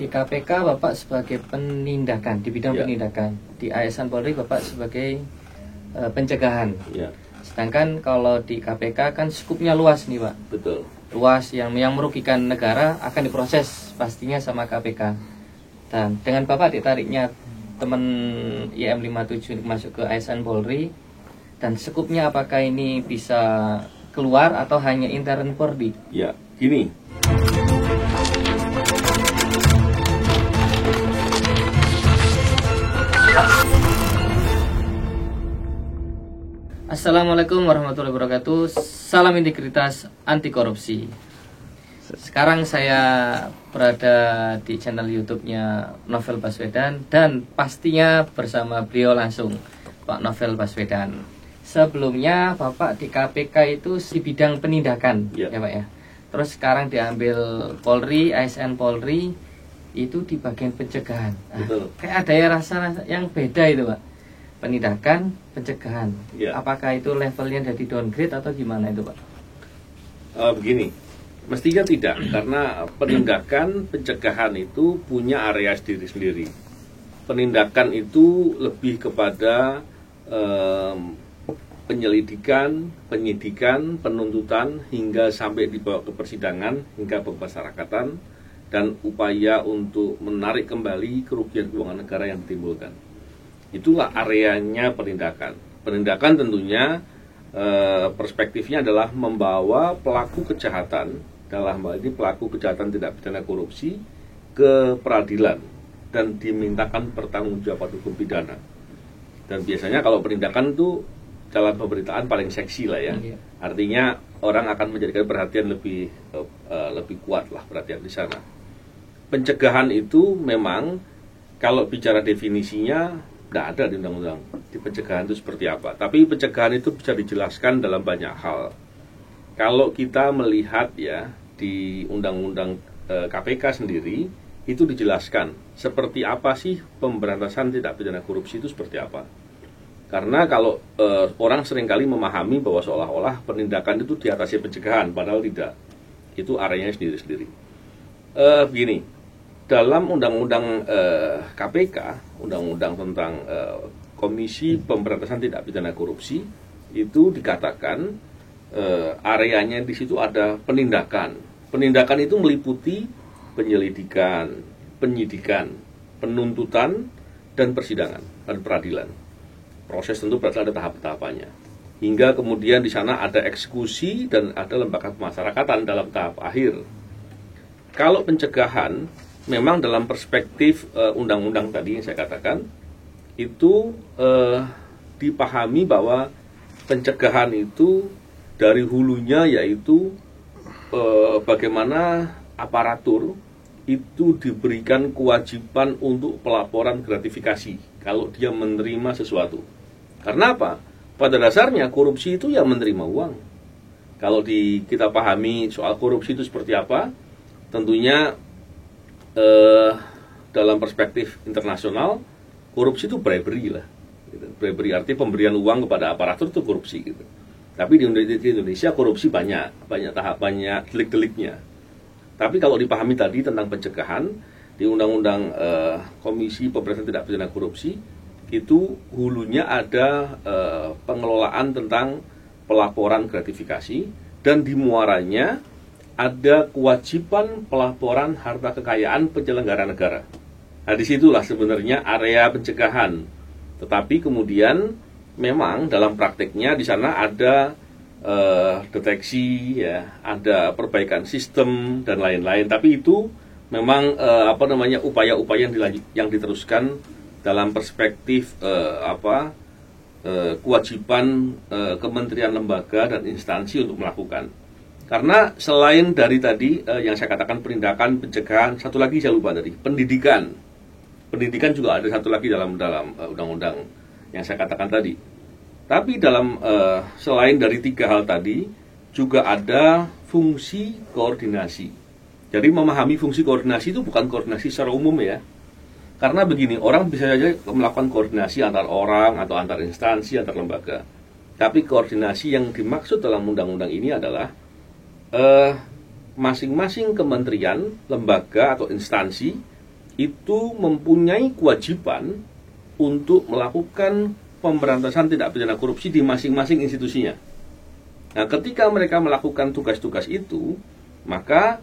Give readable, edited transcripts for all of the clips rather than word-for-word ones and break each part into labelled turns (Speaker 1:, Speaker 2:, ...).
Speaker 1: Di KPK Bapak sebagai penindakan, di bidang penindakan. Di ASN Polri Bapak sebagai pencegahan. Sedangkan kalau di KPK kan skupnya luas nih Pak.
Speaker 2: Betul.
Speaker 1: Luas yang merugikan negara akan diproses pastinya sama KPK. Dan dengan Bapak ditariknya teman IM 57 masuk ke ASN Polri, dan skupnya apakah ini bisa keluar atau hanya intern Polri?
Speaker 2: Ya, gini.
Speaker 1: Assalamualaikum warahmatullahi wabarakatuh. Salam integritas anti korupsi. Sekarang saya berada di channel YouTube-nya Novel Baswedan dan pastinya bersama beliau langsung, Pak Novel Baswedan. Sebelumnya Bapak di KPK itu di bidang penindakan, ya Pak ya. Terus sekarang diambil Polri, ASN Polri itu di bagian pencegahan. Kayak ada ya rasa yang beda itu Pak. Penindakan, pencegahan. Apakah itu levelnya dari downgrade atau gimana itu Pak?
Speaker 2: Begini, mestinya tidak, karena penindakan, pencegahan itu punya area sendiri-sendiri. Penindakan itu lebih kepada penyelidikan, penyidikan, penuntutan hingga sampai dibawa ke persidangan hingga pemasyarakatan dan upaya untuk menarik kembali kerugian keuangan negara yang ditimbulkan. Itulah areanya penindakan. Penindakan tentunya perspektifnya adalah membawa pelaku kejahatan, dalam hal ini pelaku kejahatan tindak pidana korupsi, ke peradilan dan dimintakan pertanggungjawaban hukum pidana. Dan biasanya kalau penindakan itu dalam pemberitaan paling seksi lah ya. Artinya orang akan menjadikan perhatian lebih kuat lah perhatian di sana. Pencegahan itu memang kalau bicara definisinya tidak ada di undang-undang di pencegahan itu seperti apa. Tapi pencegahan itu bisa dijelaskan dalam banyak hal. Kalau kita melihat ya di undang-undang KPK sendiri itu dijelaskan seperti apa sih pemberantasan tindak pidana korupsi itu seperti apa. Karena kalau orang seringkali memahami bahwa seolah-olah penindakan itu diatasi pencegahan, padahal tidak. Itu areanya sendiri-sendiri. Begini. Dalam undang-undang KPK, undang-undang tentang Komisi Pemberantasan Tindak Pidana Korupsi, itu dikatakan areanya di situ ada penindakan. Penindakan itu meliputi penyelidikan, penyidikan, penuntutan, dan persidangan dan peradilan. Proses tentu berarti ada tahap-tahapannya. Hingga kemudian di sana ada eksekusi dan ada lembaga pemasyarakatan dalam tahap akhir. Kalau pencegahan memang dalam perspektif undang-undang tadi yang saya katakan itu dipahami bahwa pencegahan itu dari hulunya yaitu bagaimana aparatur itu diberikan kewajiban untuk pelaporan gratifikasi kalau dia menerima sesuatu. Karena apa? Pada dasarnya korupsi itu ya menerima uang. Kalau kita pahami soal korupsi itu seperti apa, tentunya dalam perspektif internasional korupsi itu bribery lah gitu. Bribery artinya pemberian uang kepada aparatur itu korupsi gitu. Tapi di Indonesia korupsi banyak tahapannya, delik-deliknya. Tapi kalau dipahami tadi tentang pencegahan di undang-undang Komisi Pemberantasan Tindak Pidana Korupsi itu hulunya ada pengelolaan tentang pelaporan gratifikasi dan di muaranya ada kewajiban pelaporan harta kekayaan penyelenggara negara. Nah, disitulah sebenarnya area pencegahan. Tetapi kemudian memang dalam prakteknya di sana ada deteksi, ya, ada perbaikan sistem dan lain-lain. Tapi itu memang upaya-upaya yang diteruskan dalam perspektif kewajiban kementerian, lembaga dan instansi untuk melakukan. Karena selain dari tadi yang saya katakan penindakan, pencegahan, satu lagi saya lupa tadi, pendidikan. Pendidikan juga ada satu lagi dalam undang-undang yang saya katakan tadi. Tapi dalam selain dari tiga hal tadi juga ada fungsi koordinasi. Jadi memahami fungsi koordinasi itu bukan koordinasi secara umum ya. Karena begini, orang bisa saja melakukan koordinasi antar orang atau antar instansi, antar lembaga. Tapi koordinasi yang dimaksud dalam undang-undang ini adalah masing-masing kementerian, lembaga atau instansi itu mempunyai kewajiban untuk melakukan pemberantasan tindak pidana korupsi di masing-masing institusinya. Nah, ketika mereka melakukan tugas-tugas itu, maka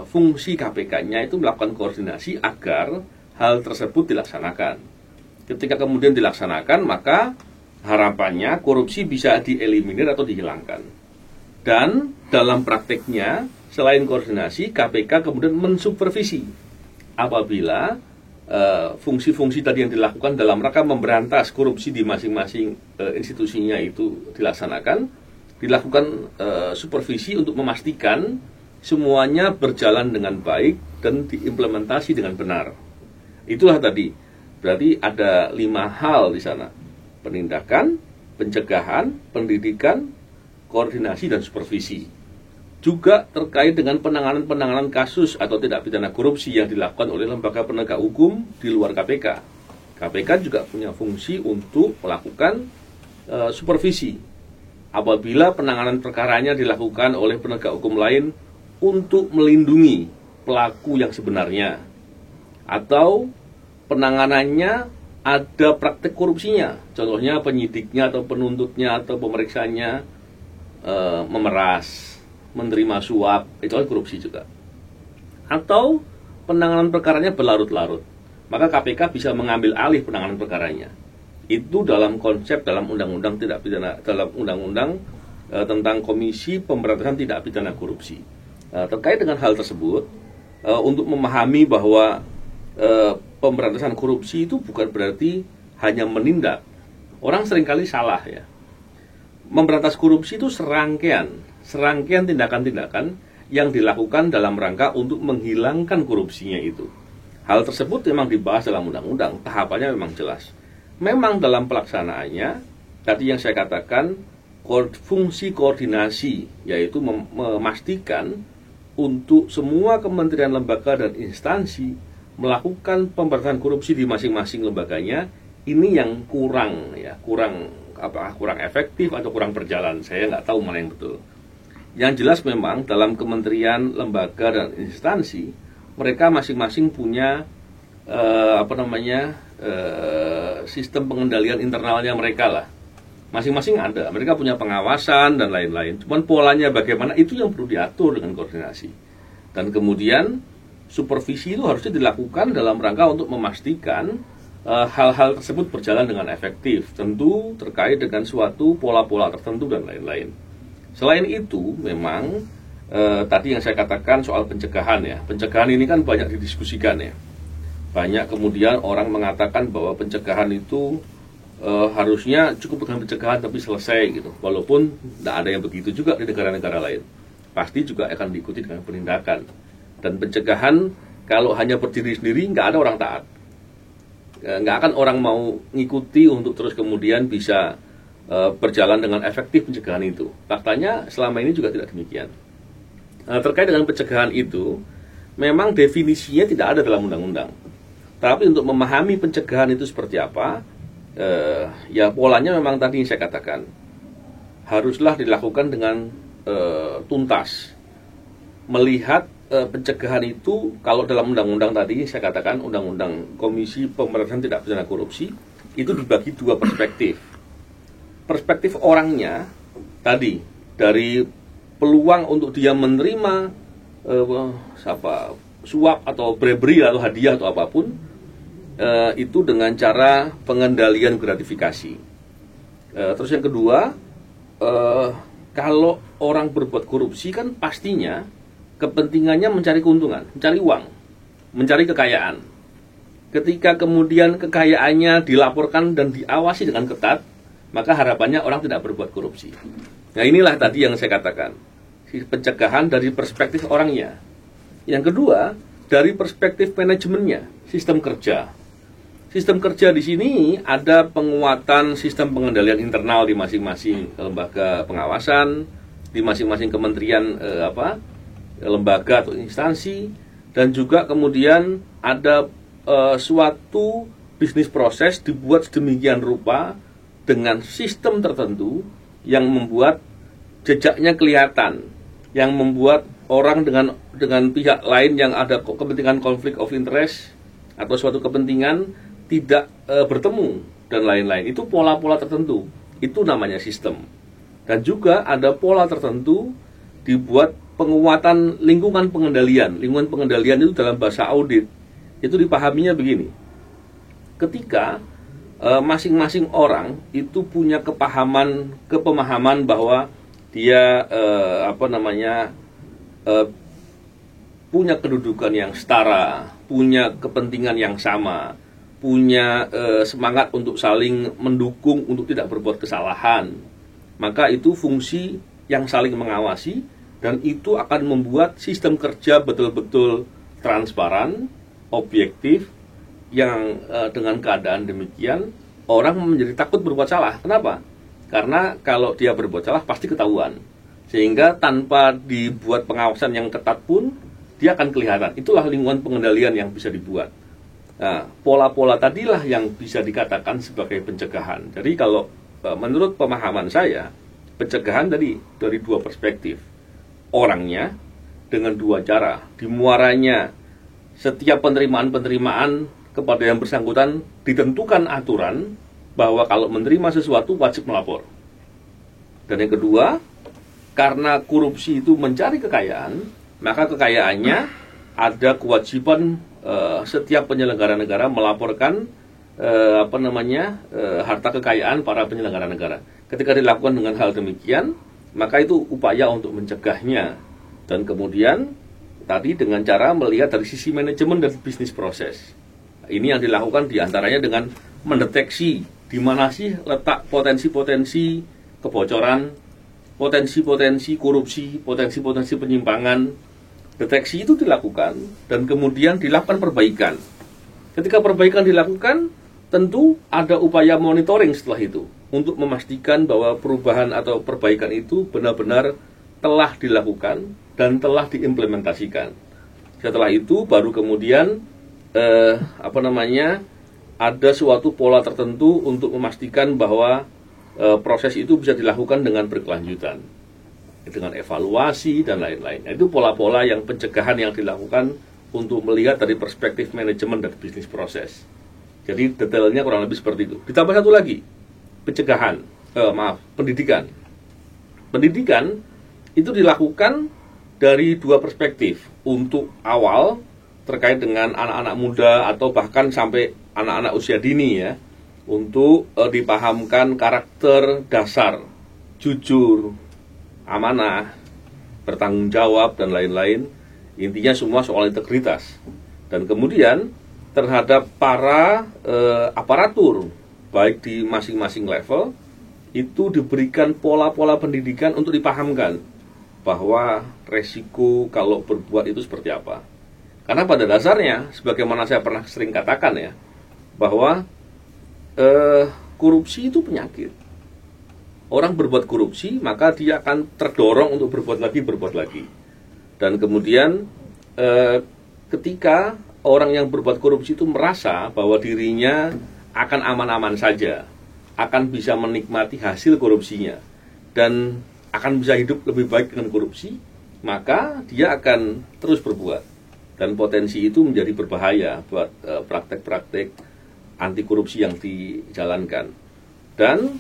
Speaker 2: fungsi KPK-nya itu melakukan koordinasi agar hal tersebut dilaksanakan. Ketika kemudian dilaksanakan, maka harapannya korupsi bisa dieliminir atau dihilangkan. Dan dalam prakteknya, selain koordinasi, KPK kemudian mensupervisi apabila fungsi-fungsi tadi yang dilakukan dalam rangka memberantas korupsi di masing-masing institusinya itu dilaksanakan, dilakukan supervisi untuk memastikan semuanya berjalan dengan baik dan diimplementasi dengan benar. Itulah tadi, berarti ada 5 hal di sana: penindakan, pencegahan, pendidikan, koordinasi, dan supervisi. Juga terkait dengan penanganan kasus atau tindak pidana korupsi yang dilakukan oleh lembaga penegak hukum di luar KPK. KPK juga punya fungsi untuk melakukan supervisi apabila penanganan perkaranya dilakukan oleh penegak hukum lain untuk melindungi pelaku yang sebenarnya, atau penanganannya ada praktek korupsinya, contohnya penyidiknya atau penuntutnya atau pemeriksaannya memeras, menerima suap, itu korupsi juga. Atau penanganan perkaranya berlarut-larut, maka KPK bisa mengambil alih penanganan perkaranya. Itu dalam konsep dalam undang-undang tindak pidana, dalam undang-undang tentang Komisi Pemberantasan Tindak Pidana Korupsi. Terkait dengan hal tersebut, untuk memahami bahwa pemberantasan korupsi itu bukan berarti hanya menindak. Orang seringkali salah ya. Memberantas korupsi itu serangkaian tindakan-tindakan yang dilakukan dalam rangka untuk menghilangkan korupsinya itu. Hal tersebut memang dibahas dalam undang-undang, tahapannya memang jelas. Memang dalam pelaksanaannya, tadi yang saya katakan, fungsi koordinasi, yaitu memastikan untuk semua kementerian, lembaga, dan instansi melakukan pemberantasan korupsi di masing-masing lembaganya, ini yang kurang efektif atau kurang berjalan. Saya nggak tahu mana yang betul. Yang jelas memang dalam kementerian, lembaga, dan instansi, mereka masing-masing punya sistem pengendalian internalnya mereka lah. Masing-masing ada, mereka punya pengawasan dan lain-lain. Cuman polanya bagaimana, itu yang perlu diatur dengan koordinasi. Dan kemudian supervisi itu harusnya dilakukan dalam rangka untuk memastikan hal-hal tersebut berjalan dengan efektif. Tentu terkait dengan suatu pola-pola tertentu dan lain-lain. Selain itu, memang tadi yang saya katakan soal pencegahan ya. Pencegahan ini kan banyak didiskusikan ya. Banyak kemudian orang mengatakan bahwa pencegahan itu harusnya cukup dengan pencegahan tapi selesai gitu. Walaupun tidak ada yang begitu juga di negara-negara lain. Pasti juga akan diikuti dengan penindakan. Dan pencegahan kalau hanya berdiri sendiri nggak ada orang taat. Nggak akan orang mau ngikuti untuk terus kemudian bisa berjalan dengan efektif pencegahan itu. Faktanya selama ini juga tidak demikian. Terkait dengan pencegahan itu, memang definisinya tidak ada dalam undang-undang. Tapi untuk memahami pencegahan itu seperti apa, ya polanya memang tadi yang saya katakan, haruslah dilakukan dengan tuntas. Melihat pencegahan itu, kalau dalam undang-undang tadi saya katakan, undang-undang Komisi Pemberantasan Tindak Pidana Korupsi, itu dibagi 2 perspektif. Perspektif orangnya tadi, dari peluang untuk dia menerima suap atau bribery atau hadiah atau apapun, itu dengan cara pengendalian gratifikasi. Terus yang kedua, kalau orang berbuat korupsi kan pastinya kepentingannya mencari keuntungan, mencari uang, mencari kekayaan. Ketika kemudian kekayaannya dilaporkan dan diawasi dengan ketat, maka harapannya orang tidak berbuat korupsi. Nah inilah tadi yang saya katakan, pencegahan dari perspektif orangnya. Yang kedua, dari perspektif manajemennya, sistem kerja. Sistem kerja di sini ada penguatan sistem pengendalian internal di masing-masing lembaga pengawasan, di masing-masing kementerian lembaga atau instansi, dan juga kemudian ada suatu bisnis proses dibuat sedemikian rupa dengan sistem tertentu yang membuat jejaknya kelihatan, yang membuat orang dengan pihak lain yang ada kepentingan konflik of interest atau suatu kepentingan tidak bertemu dan lain-lain. Itu pola-pola tertentu. Itu namanya sistem. Dan juga ada pola tertentu dibuat penguatan lingkungan pengendalian. Lingkungan pengendalian itu dalam bahasa audit itu dipahaminya begini. Ketika masing-masing orang itu punya kepemahaman bahwa dia punya kedudukan yang setara, punya kepentingan yang sama, punya semangat untuk saling mendukung untuk tidak berbuat kesalahan, maka itu fungsi yang saling mengawasi, dan itu akan membuat sistem kerja betul-betul transparan, objektif, yang dengan keadaan demikian orang menjadi takut berbuat salah. Kenapa? Karena kalau dia berbuat salah pasti ketahuan, sehingga tanpa dibuat pengawasan yang ketat pun dia akan kelihatan. Itulah lingkungan pengendalian yang bisa dibuat. Nah, pola-pola tadilah yang bisa dikatakan sebagai pencegahan. Jadi kalau menurut pemahaman saya, pencegahan dari dua perspektif. Orangnya dengan dua cara. Di muaranya, setiap penerimaan kepada yang bersangkutan ditentukan aturan bahwa kalau menerima sesuatu wajib melapor. Dan yang kedua, karena korupsi itu mencari kekayaan, maka kekayaannya ada kewajiban setiap penyelenggara negara melaporkan harta kekayaan para penyelenggara negara. Ketika dilakukan dengan hal demikian, maka itu upaya untuk mencegahnya. Dan kemudian tadi dengan cara melihat dari sisi manajemen dan bisnis proses. Ini yang dilakukan diantaranya dengan mendeteksi di mana sih letak potensi-potensi kebocoran, potensi-potensi korupsi, potensi-potensi penyimpangan. Deteksi itu dilakukan dan kemudian dilakukan perbaikan. Ketika perbaikan dilakukan, tentu ada upaya monitoring setelah itu untuk memastikan bahwa perubahan atau perbaikan itu benar-benar telah dilakukan dan telah diimplementasikan. Setelah itu baru kemudian ada suatu pola tertentu untuk memastikan bahwa proses itu bisa dilakukan dengan berkelanjutan, dengan evaluasi dan lain-lain. Itu pola-pola yang pencegahan yang dilakukan untuk melihat dari perspektif manajemen dan bisnis proses. Jadi detailnya kurang lebih seperti itu. Ditambah satu lagi, pendidikan. Pendidikan itu dilakukan dari dua perspektif. Untuk awal terkait dengan anak-anak muda atau bahkan sampai anak-anak usia dini ya, untuk dipahamkan karakter dasar, jujur, amanah, bertanggung jawab dan lain-lain. Intinya semua soal integritas. Dan kemudian terhadap para aparatur baik di masing-masing level itu diberikan pola-pola pendidikan untuk dipahamkan bahwa resiko kalau berbuat itu seperti apa. Karena pada dasarnya, sebagaimana saya pernah sering katakan ya, bahwa korupsi itu penyakit. Orang berbuat korupsi, maka dia akan terdorong untuk berbuat lagi. Dan kemudian ketika orang yang berbuat korupsi itu merasa bahwa dirinya akan aman-aman saja, akan bisa menikmati hasil korupsinya, dan akan bisa hidup lebih baik dengan korupsi, maka dia akan terus berbuat. Dan potensi itu menjadi berbahaya buat praktek-praktek anti korupsi yang dijalankan. Dan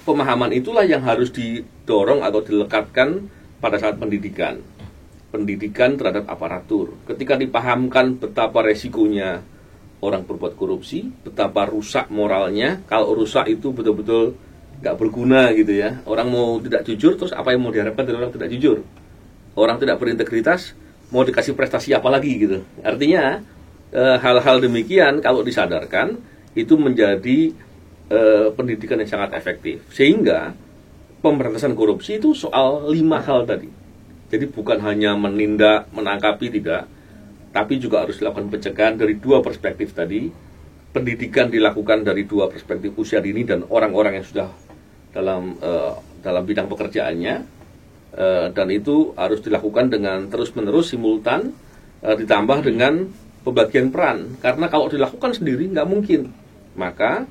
Speaker 2: pemahaman itulah yang harus didorong atau dilekatkan pada saat pendidikan terhadap aparatur. Ketika dipahamkan betapa resikonya orang berbuat korupsi, betapa rusak moralnya, kalau rusak itu betul-betul nggak berguna gitu ya. Orang mau tidak jujur, terus apa yang mau diharapkan dari orang tidak jujur? Orang tidak berintegritas, mau dikasih prestasi apa lagi gitu. Artinya hal-hal demikian kalau disadarkan itu menjadi pendidikan yang sangat efektif. Sehingga pemberantasan korupsi itu soal 5 hal tadi. Jadi bukan hanya menindak, menangkapi, tidak, tapi juga harus dilakukan pencegahan dari 2 perspektif tadi. Pendidikan dilakukan dari 2 perspektif, usia dini dan orang-orang yang sudah dalam bidang pekerjaannya, dan itu harus dilakukan dengan terus-menerus simultan, ditambah dengan pembagian peran. Karena kalau dilakukan sendiri nggak mungkin. Maka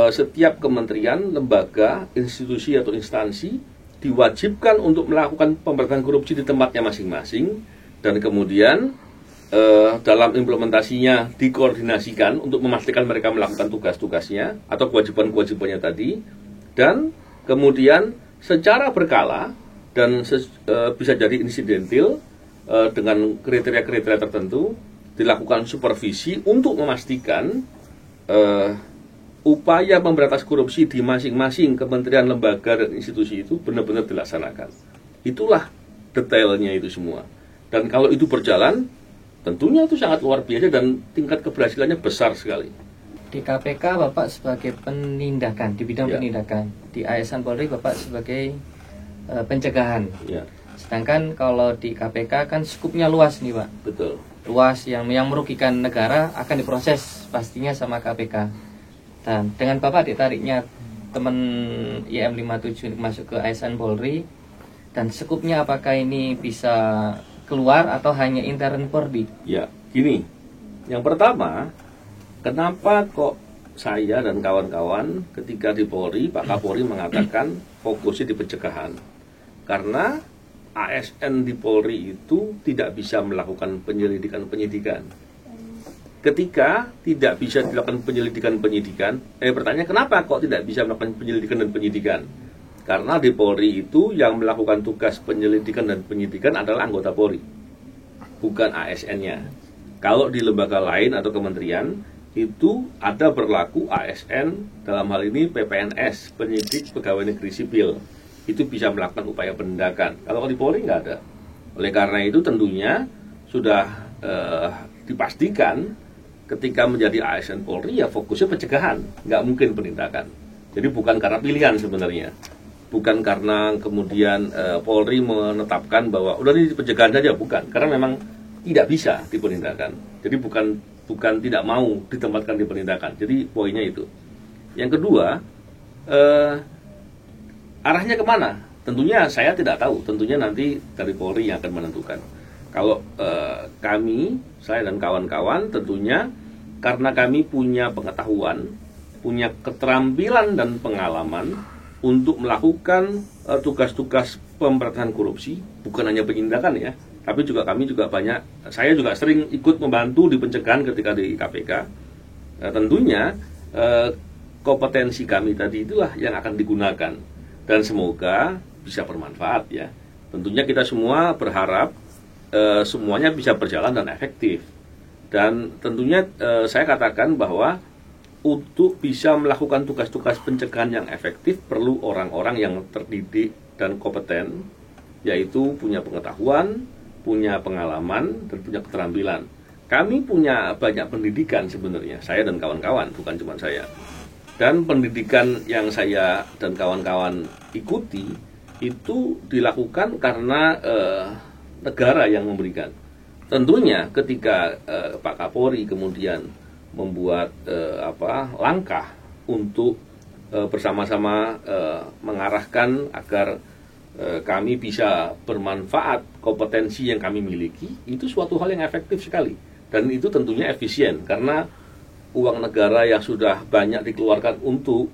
Speaker 2: setiap kementerian, lembaga, institusi atau instansi diwajibkan untuk melakukan pemberantasan korupsi di tempatnya masing-masing, dan kemudian dalam implementasinya dikoordinasikan untuk memastikan mereka melakukan tugas-tugasnya atau kewajiban-kewajibannya tadi, dan kemudian secara berkala dan bisa jadi insidentil dengan kriteria-kriteria tertentu dilakukan supervisi untuk memastikan upaya memberantas korupsi di masing-masing kementerian, lembaga, dan institusi itu benar-benar dilaksanakan. Itulah detailnya itu semua. Dan kalau itu berjalan, tentunya itu sangat luar biasa dan tingkat keberhasilannya besar sekali.
Speaker 1: Di KPK Bapak sebagai penindakan, di bidang penindakan. Di ASN Polri Bapak sebagai pencegahan.
Speaker 2: Ya.
Speaker 1: Sedangkan kalau di KPK kan skupnya luas nih Pak.
Speaker 2: Betul.
Speaker 1: Luas yang merugikan negara akan diproses pastinya sama KPK. Dan dengan Bapak ditariknya teman IM 57 masuk ke ASN Polri, dan skupnya apakah ini bisa keluar atau hanya intern Polri?
Speaker 2: Ya, gini. Yang pertama, kenapa kok saya dan kawan-kawan ketika di Polri, Pak Kapolri mengatakan fokusnya di pencegahan? Karena ASN di Polri itu tidak bisa melakukan penyelidikan-penyidikan. Ketika tidak bisa dilakukan penyelidikan-penyidikan, pertanyaan kenapa kok tidak bisa melakukan penyelidikan dan penyidikan? Karena di Polri itu yang melakukan tugas penyelidikan dan penyidikan adalah anggota Polri, bukan ASN-nya. Kalau di lembaga lain atau kementerian, itu ada berlaku ASN, dalam hal ini PPNS, penyidik pegawai negeri sipil. Itu bisa melakukan upaya penindakan. Kalau di Polri nggak ada. Oleh karena itu tentunya sudah dipastikan ketika menjadi ASN Polri ya fokusnya pencegahan, nggak mungkin penindakan. Jadi bukan karena pilihan sebenarnya. Bukan karena kemudian Polri menetapkan bahwa udah ini pencegahan saja, bukan. Karena memang tidak bisa di penindakan. Jadi bukan tidak mau ditempatkan di penindakan. Jadi poinnya itu. Yang kedua, arahnya kemana? Tentunya saya tidak tahu. Tentunya nanti dari Polri yang akan menentukan. Kalau kami, saya dan kawan-kawan tentunya karena kami punya pengetahuan, punya keterampilan dan pengalaman untuk melakukan tugas-tugas pemberantasan korupsi, bukan hanya penindakan ya, tapi kami juga banyak, saya juga sering ikut membantu di pencegahan ketika di KPK. Tentunya kompetensi kami tadi itulah yang akan digunakan dan semoga bisa bermanfaat ya. Tentunya kita semua berharap semuanya bisa berjalan dan efektif. Dan tentunya saya katakan bahwa untuk bisa melakukan tugas-tugas pencegahan yang efektif perlu orang-orang yang terdidik dan kompeten, yaitu punya pengetahuan, punya pengalaman, dan punya keterampilan. Kami punya banyak pendidikan sebenarnya, saya dan kawan-kawan, bukan cuma saya. Dan pendidikan yang saya dan kawan-kawan ikuti itu dilakukan karena negara yang memberikan. Tentunya ketika Pak Kapolri kemudian membuat langkah untuk bersama-sama mengarahkan agar kami bisa bermanfaat kompetensi yang kami miliki, itu suatu hal yang efektif sekali. Dan itu tentunya efisien, karena uang negara yang sudah banyak dikeluarkan untuk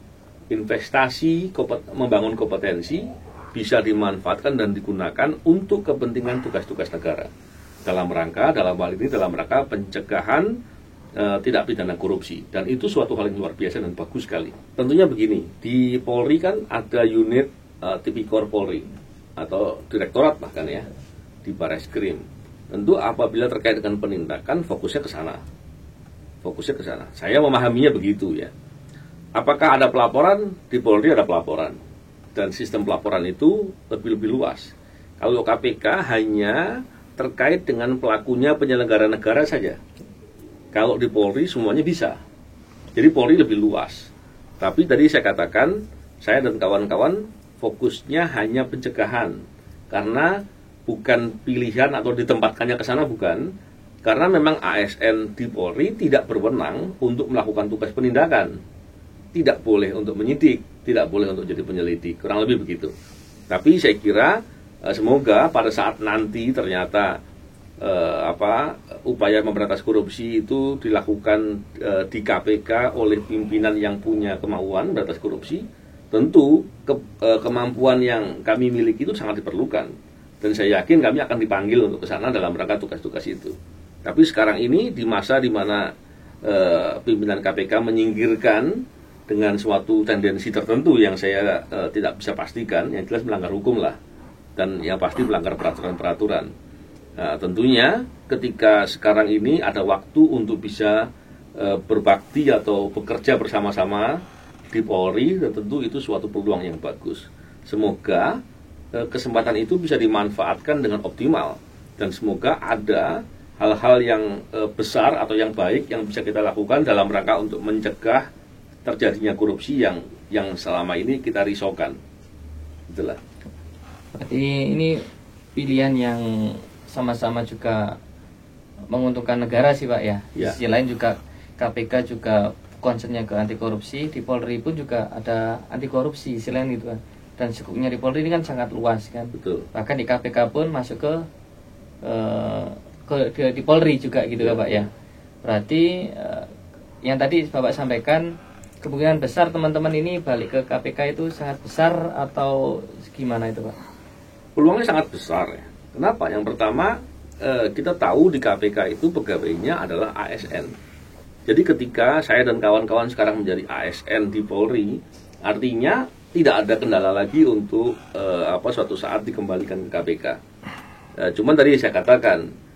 Speaker 2: investasi, membangun kompetensi, bisa dimanfaatkan dan digunakan untuk kepentingan tugas-tugas negara. Dalam hal ini dalam rangka pencegahan tidak pidana korupsi, dan itu suatu hal yang luar biasa dan bagus sekali. Tentunya begini, di Polri kan ada unit Tipikor Polri atau direktorat bahkan ya di Bareskrim. Tentu apabila terkait dengan penindakan fokusnya ke sana. Saya memahaminya begitu ya. Apakah ada pelaporan? Di Polri ada pelaporan, dan sistem pelaporan itu lebih luas. Kalau KPK hanya terkait dengan pelakunya penyelenggara negara saja. Kalau di Polri semuanya bisa. Jadi Polri lebih luas. Tapi tadi saya katakan, saya dan kawan-kawan fokusnya hanya pencegahan. Karena bukan pilihan atau ditempatkannya ke sana, bukan. Karena memang ASN di Polri tidak berwenang untuk melakukan tugas penindakan. Tidak boleh untuk menyidik, tidak boleh untuk jadi penyelidik. Kurang lebih begitu. Tapi saya kira semoga pada saat nanti ternyata upaya memberantas korupsi itu dilakukan di KPK oleh pimpinan yang punya kemauan memberantas korupsi, tentu kemampuan yang kami miliki itu sangat diperlukan. Dan saya yakin kami akan dipanggil untuk ke sana dalam rangka tugas-tugas itu. Tapi sekarang ini di masa di mana pimpinan KPK menyingkirkan dengan suatu tendensi tertentu yang saya tidak bisa pastikan, yang jelas melanggar hukum lah, dan yang pasti melanggar peraturan-peraturan. Nah, tentunya ketika sekarang ini ada waktu untuk bisa berbakti atau bekerja bersama-sama di Polri, dan tentu itu suatu peluang yang bagus. Semoga kesempatan itu bisa dimanfaatkan dengan optimal, dan semoga ada hal-hal yang besar atau yang baik yang bisa kita lakukan dalam rangka untuk mencegah terjadinya korupsi yang selama ini kita risaukan. Itulah.
Speaker 1: Berarti ini pilihan yang sama-sama juga menguntungkan negara sih Pak ya. Di sisi lain juga KPK juga concernnya ke anti korupsi, di Polri pun juga ada anti korupsi selain itu kan. Dan skupnya di Polri ini kan sangat luas kan.
Speaker 2: Betul.
Speaker 1: Bahkan di KPK pun masuk ke di Polri juga gitu ya Pak ya. Berarti yang tadi Bapak sampaikan kemungkinan besar teman-teman ini balik ke KPK itu sangat besar atau gimana itu Pak?
Speaker 2: Peluangnya sangat besar ya. Kenapa? Yang pertama kita tahu di KPK itu pegawainya adalah ASN. Jadi ketika saya dan kawan-kawan sekarang menjadi ASN di Polri, artinya tidak ada kendala lagi untuk suatu saat dikembalikan ke KPK. Cuman tadi saya katakan,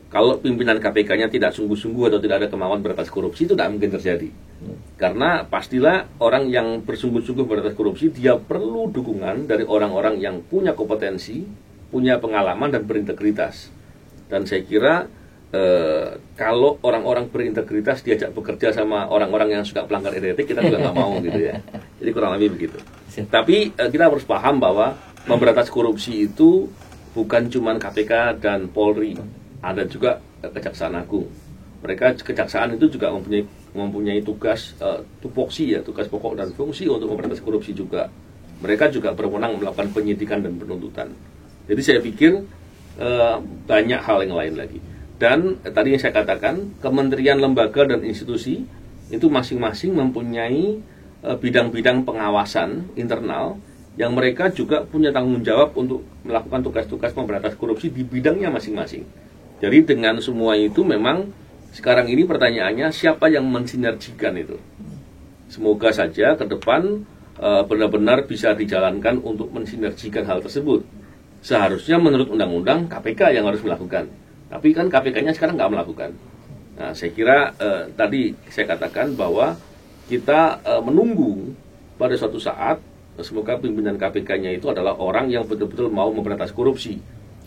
Speaker 2: kalau pimpinan KPK-nya tidak sungguh-sungguh atau tidak ada kemauan berantas korupsi, itu tidak mungkin terjadi. Karena pastilah orang yang bersungguh-sungguh berantas korupsi, dia perlu dukungan dari orang-orang yang punya kompetensi, punya pengalaman dan berintegritas. Dan saya kira kalau orang-orang berintegritas diajak bekerja sama orang-orang yang suka pelanggar etik, kita juga nggak mau gitu ya. Jadi kurang lebih begitu. Tapi kita harus paham bahwa memberantas korupsi itu bukan cuma KPK dan Polri, ada juga Kejaksaan Agung. Mereka kejaksaan itu juga mempunyai tugas tupoksi ya, tugas pokok dan fungsi untuk memberantas korupsi juga. Mereka juga berwenang melakukan penyidikan dan penuntutan. Jadi saya pikir banyak hal yang lain lagi. Dan tadi yang saya katakan, kementerian, lembaga dan institusi itu masing-masing mempunyai bidang-bidang pengawasan internal yang mereka juga punya tanggung jawab untuk melakukan tugas-tugas memberantas korupsi di bidangnya masing-masing. Jadi dengan semua itu memang sekarang ini pertanyaannya siapa yang mensinergikan itu. Semoga saja ke depan benar-benar bisa dijalankan untuk mensinergikan hal tersebut. Seharusnya menurut undang-undang KPK yang harus melakukan. Tapi kan KPK-nya sekarang nggak melakukan. Nah, saya kira tadi saya katakan bahwa kita menunggu pada suatu saat, semoga pimpinan KPK-nya itu adalah orang yang betul-betul mau memberantas korupsi.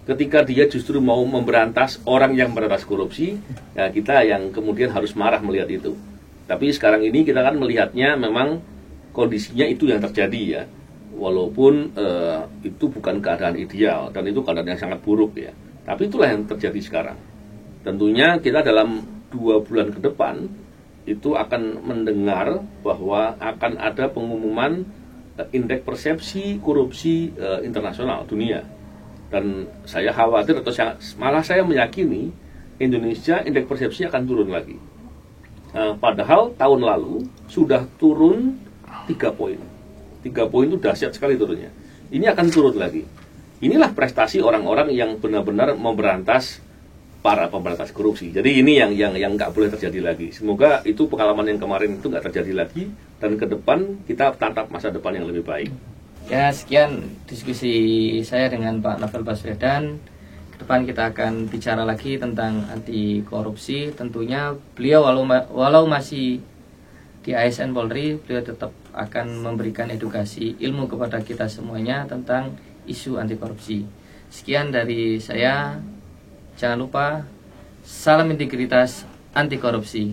Speaker 2: Ketika dia justru mau memberantas orang yang memberantas korupsi, ya kita yang kemudian harus marah melihat itu. Tapi sekarang ini kita kan melihatnya memang kondisinya itu yang terjadi ya. Walaupun itu bukan keadaan ideal dan itu keadaan yang sangat buruk ya. Tapi itulah yang terjadi sekarang. Tentunya kita dalam 2 bulan ke depan itu akan mendengar bahwa akan ada pengumuman indeks persepsi korupsi internasional dunia. Dan saya khawatir atau malah saya meyakini Indonesia indeks persepsi akan turun lagi. Padahal tahun lalu sudah turun 3 poin. 3 poin itu dahsyat sekali turunnya. Ini akan turun lagi. Inilah prestasi orang-orang yang benar-benar memberantas para pemberantas korupsi. Jadi ini yang nggak boleh terjadi lagi. Semoga itu pengalaman yang kemarin itu nggak terjadi lagi dan ke depan kita tatap masa depan yang lebih baik.
Speaker 1: Ya, sekian diskusi saya dengan Pak Novel Baswedan. Ke depan kita akan bicara lagi tentang anti korupsi. Tentunya beliau walau masih di ASN Polri, beliau tetap akan memberikan edukasi ilmu kepada kita semuanya tentang isu anti korupsi. Sekian dari saya. Jangan lupa salam integritas anti korupsi.